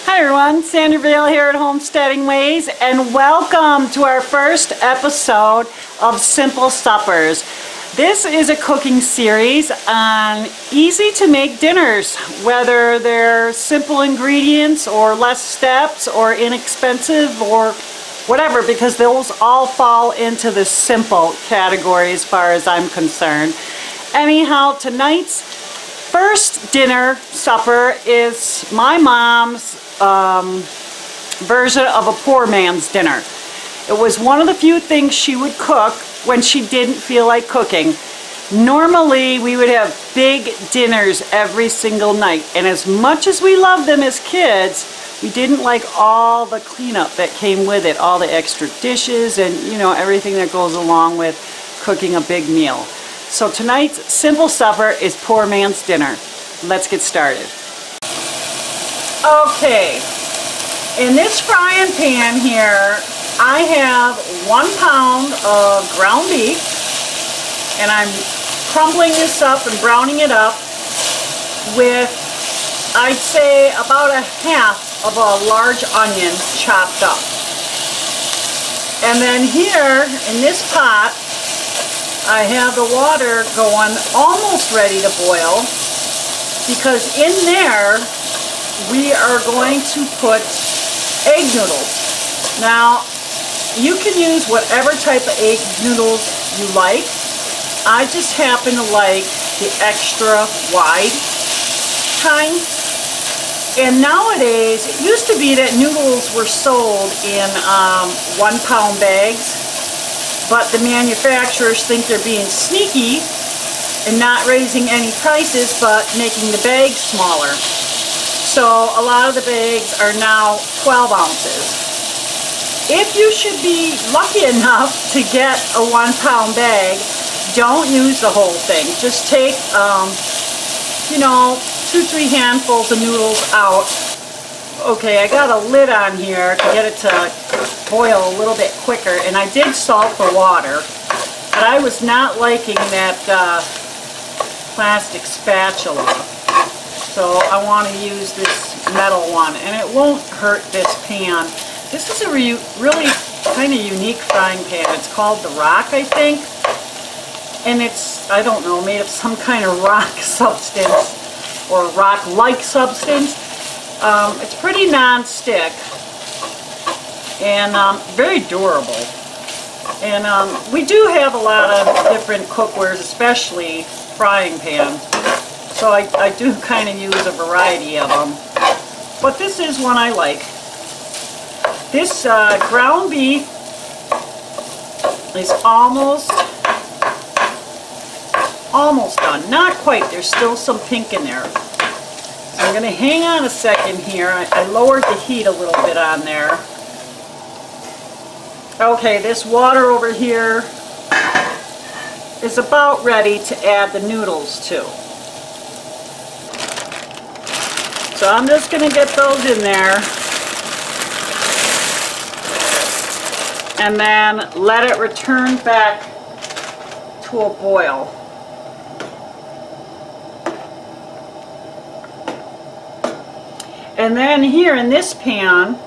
Hi everyone, Sandra Vail here at Homesteading Ways, and welcome to our first episode of Simple Suppers. This is a cooking series on easy to make dinners, whether they're simple ingredients or less steps or inexpensive or whatever, because those all fall into the simple category as far as I'm concerned. Anyhow, tonight's first dinner supper is my mom's version of a poor man's dinner. It was one of the few things she would cook when she didn't feel like cooking. Normally we would have big dinners every single night, and as much as we loved them as kids, we didn't like all the cleanup that came with it, all the extra dishes and everything that goes along with cooking a big meal. So tonight's simple supper is poor man's dinner. Let's get started. Okay, in this frying pan here, I have 1 pound of ground beef, and I'm crumbling this up and browning it up with, I'd say, about a half of a large onion chopped up. And then here, in this pot, I have the water going almost ready to boil, because in there we are going to put egg noodles. Now, you can use whatever type of egg noodles you like. I just happen to like the extra wide kind. And nowadays, it used to be that noodles were sold in 1 pound bags, but the manufacturers think they're being sneaky and not raising any prices, but making the bags smaller. So a lot of the bags are now 12 ounces. If you should be lucky enough to get a 1 pound bag, don't use the whole thing. Just take, 2-3 handfuls of noodles out. Okay, I got a lid on here to get it to boil a little bit quicker, and I did salt the water, but I was not liking that plastic spatula. So I want to use this metal one, and it won't hurt this pan. This is a really kind of unique frying pan. It's called the Rock, I think, and it's, I don't know, made of some kind of rock substance or rock-like substance. It's pretty non-stick and very durable. And we do have a lot of different cookwares, especially frying pans. So I do kind of use a variety of them, but this is one I like. This ground beef is almost done. Not quite, there's still some pink in there. So I'm going to hang on a second here. I lowered the heat a little bit on there. Okay, this water over here is about ready to add the noodles to. So I'm just going to get those in there and then let it return back to a boil. And then here in this pan,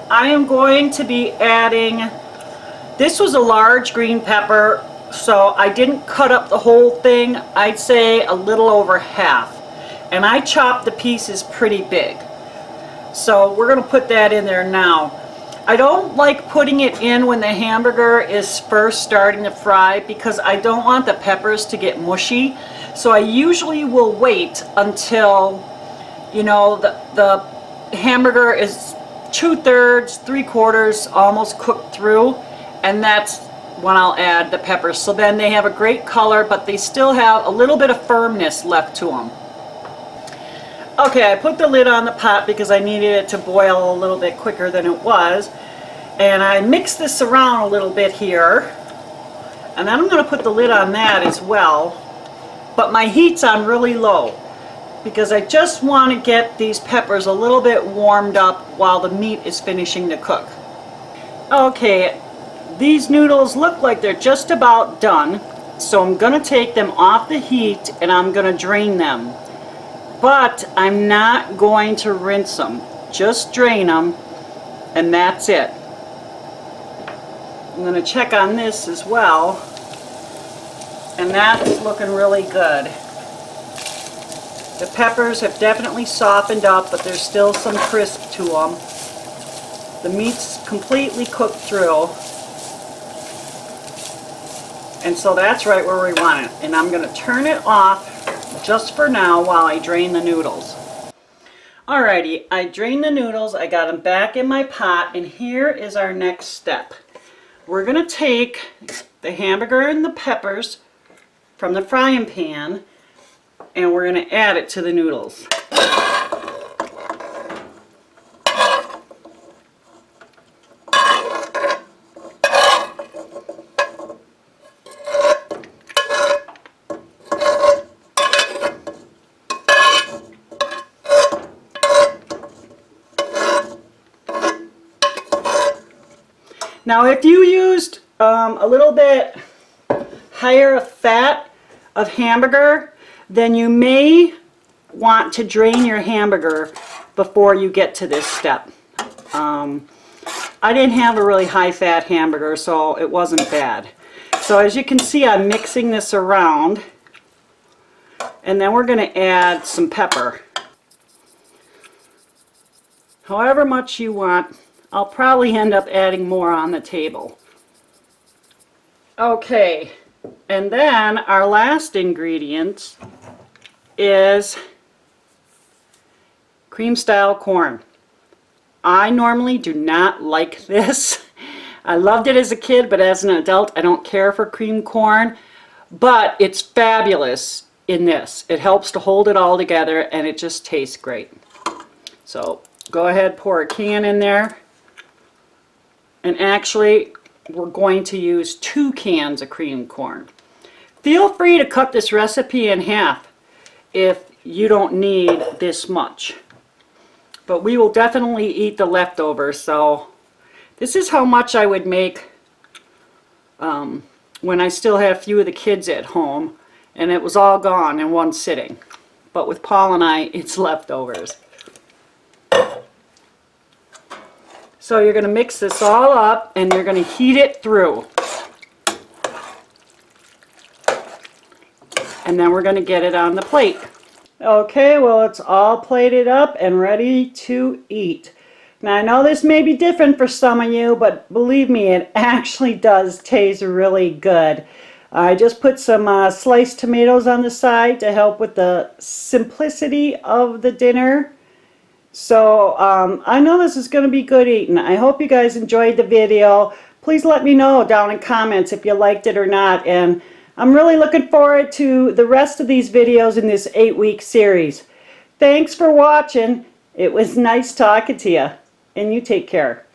I am going to be adding, this was a large green pepper, so I didn't cut up the whole thing. I'd say a little over half. And I chopped the pieces pretty big. So we're going to put that in there now. I don't like putting it in when the hamburger is first starting to fry, because I don't want the peppers to get mushy. So I usually will wait until, the hamburger is 2/3, 3/4 almost cooked through, and that's when I'll add the peppers. So then they have a great color, but they still have a little bit of firmness left to them. Okay, I put the lid on the pot because I needed it to boil a little bit quicker than it was. And I mixed this around a little bit here. And then I'm going to put the lid on that as well. But my heat's on really low, because I just want to get these peppers a little bit warmed up while the meat is finishing to cook. Okay, these noodles look like they're just about done, so I'm going to take them off the heat and I'm going to drain them. But I'm not going to rinse them. Just drain them, and that's it. I'm going to check on this as well, and that's looking really good. The peppers have definitely softened up, but there's still some crisp to them. The meat's completely cooked through, and so that's right where we want it. And I'm going to turn it off just for now while I drain the noodles. Alrighty, I drained the noodles, I got them back in my pot, and here is our next step. We're going to take the hamburger and the peppers from the frying pan, and we're going to add it to the noodles. Now if you used a little bit higher fat of hamburger, then you may want to drain your hamburger before you get to this step. I didn't have a really high fat hamburger, so it wasn't bad. So as you can see, I'm mixing this around, and then we're going to add some pepper. However much you want. I'll probably end up adding more on the table. Okay, and then our last ingredient is cream style corn. I normally do not like this. I loved it as a kid, but as an adult I don't care for cream corn, but it's fabulous in this. It helps to hold it all together, and it just tastes great. So go ahead, pour a can in there. And actually, we're going to use 2 cans of cream corn. Feel free to cut this recipe in half if you don't need this much. But we will definitely eat the leftovers, so this is how much I would make when I still had a few of the kids at home, and it was all gone in one sitting. But with Paul and I, it's leftovers. So you're going to mix this all up, and you're going to heat it through. And then we're going to get it on the plate. Okay, well, it's all plated up and ready to eat. Now I know this may be different for some of you, but believe me, it actually does taste really good. I just put some sliced tomatoes on the side to help with the simplicity of the dinner. So I know this is going to be good eating. I hope you guys enjoyed the video. Please let me know down in comments if you liked it or not. And I'm really looking forward to the rest of these videos in this 8-week series. Thanks for watching. It was nice talking to you. And you take care.